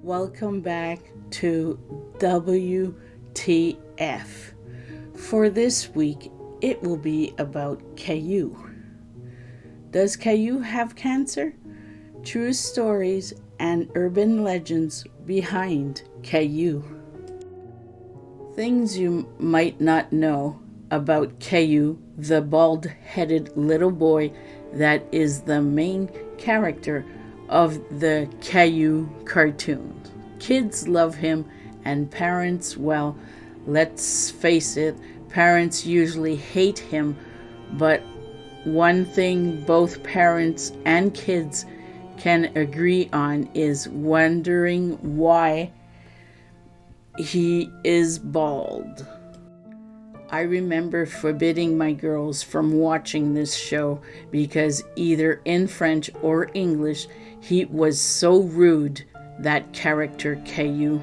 Welcome back to W.T.F. For this week, it will be about Caillou. Does Caillou have cancer? True stories and urban legends behind Caillou. Things you might not know about Caillou, the bald-headed little boy that is the main character of the Caillou cartoon. Kids love him, and parents, well, let's face it, parents usually hate him, but one thing both parents and kids can agree on is wondering why he is bald. I remember forbidding my girls from watching this show because either in French or English, he was so rude, that character Caillou.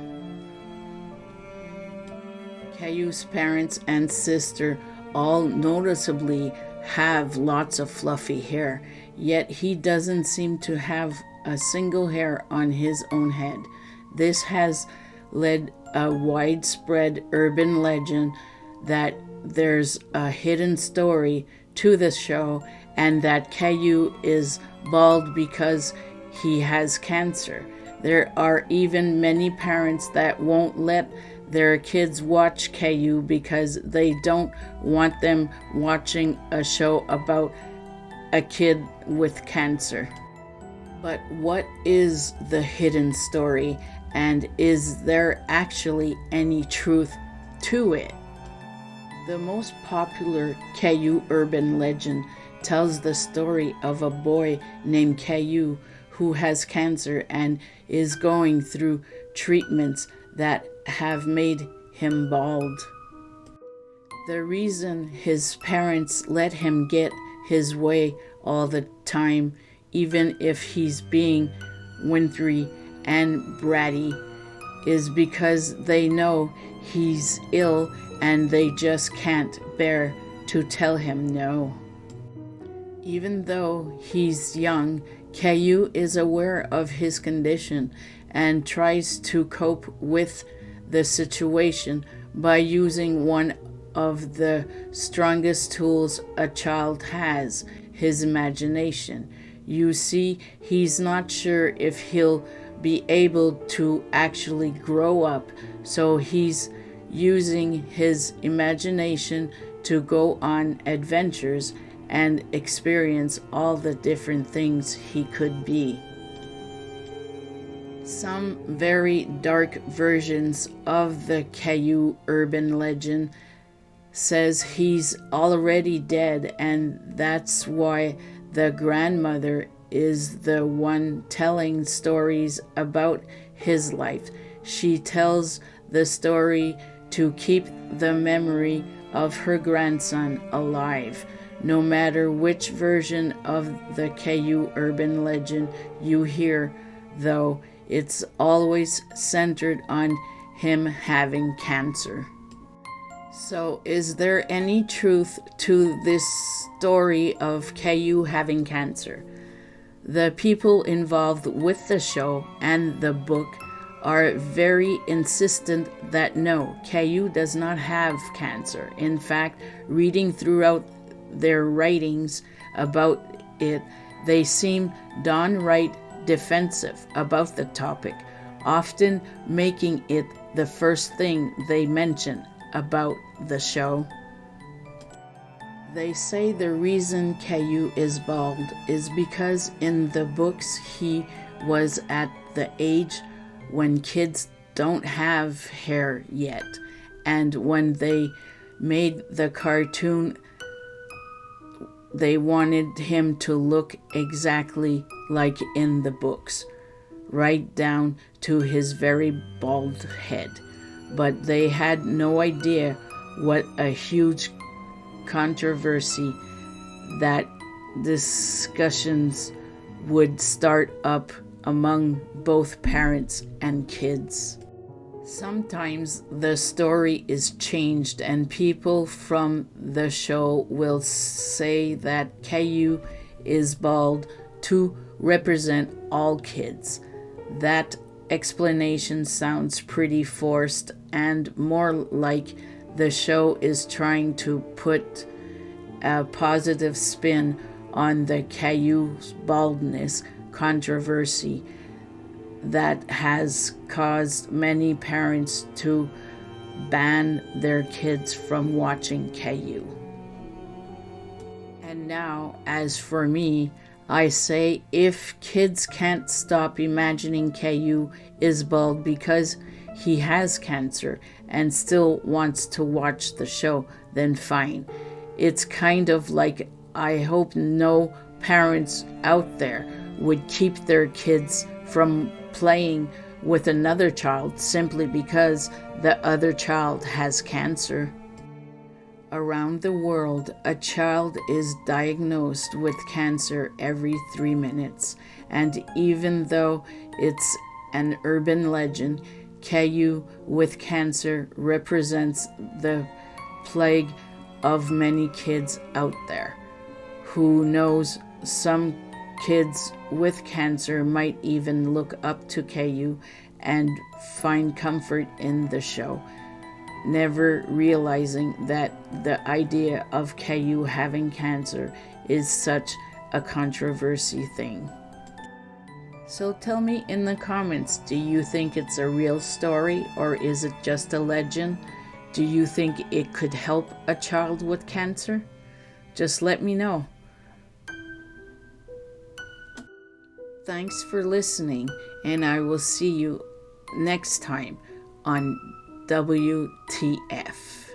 Caillou's parents and sister all noticeably have lots of fluffy hair, yet he doesn't seem to have a single hair on his own head. This has led a widespread urban legend that there's a hidden story to the show and that Caillou is bald because he has cancer. There are even many parents that won't let their kids watch Caillou because they don't want them watching a show about a kid with cancer. But what is the hidden story, and is there actually any truth to it? The most popular Caillou urban legend tells the story of a boy named Caillou who has cancer and is going through treatments that have made him bald. The reason his parents let him get his way all the time, even if he's being wintry and bratty, is because they know he's ill and they just can't bear to tell him no. Even though he's young, Caillou is aware of his condition and tries to cope with the situation by using one of the strongest tools a child has, his imagination. You see, he's not sure if he'll be able to actually grow up, so he's using his imagination to go on adventures and experience all the different things he could be. Some very dark versions of the Caillou urban legend says he's already dead, and that's why the grandmother is the one telling stories about his life. She tells the story to keep the memory of her grandson alive. No matter which version of the Caillou urban legend you hear, though, it's always centered on him having cancer. So, is there any truth to this story of Caillou having cancer? The people involved with the show and the book are very insistent that no, Caillou does not have cancer. In fact, reading throughout their writings about it, they seem downright defensive about the topic, often making it the first thing they mention about the show. They say the reason Caillou is bald is because in the books he was at the age when kids don't have hair yet, and when they made the cartoon, they wanted him to look exactly like in the books, right down to his very bald head. But they had no idea what a huge controversy that discussions would start up among both parents and kids. Sometimes the story is changed and people from the show will say that Caillou is bald to represent all kids. That explanation sounds pretty forced and more like the show is trying to put a positive spin on the Caillou's baldness controversy that has caused many parents to ban their kids from watching Caillou. And now, as for me, I say if kids can't stop imagining Caillou is bald because he has cancer and still wants to watch the show, then fine. It's kind of like I hope no parents out there would keep their kids from playing with another child simply because the other child has cancer. Around the world, a child is diagnosed with cancer every 3 minutes, and even though it's an urban legend, Caillou with cancer represents the plague of many kids out there. Who knows, some kids with cancer might even look up to Caillou and find comfort in the show, never realizing that the idea of Caillou having cancer is such a controversy thing. So tell me in the comments, do you think it's a real story or is it just a legend? Do you think it could help a child with cancer? Just let me know. Thanks for listening, and I will see you next time on W.T.F.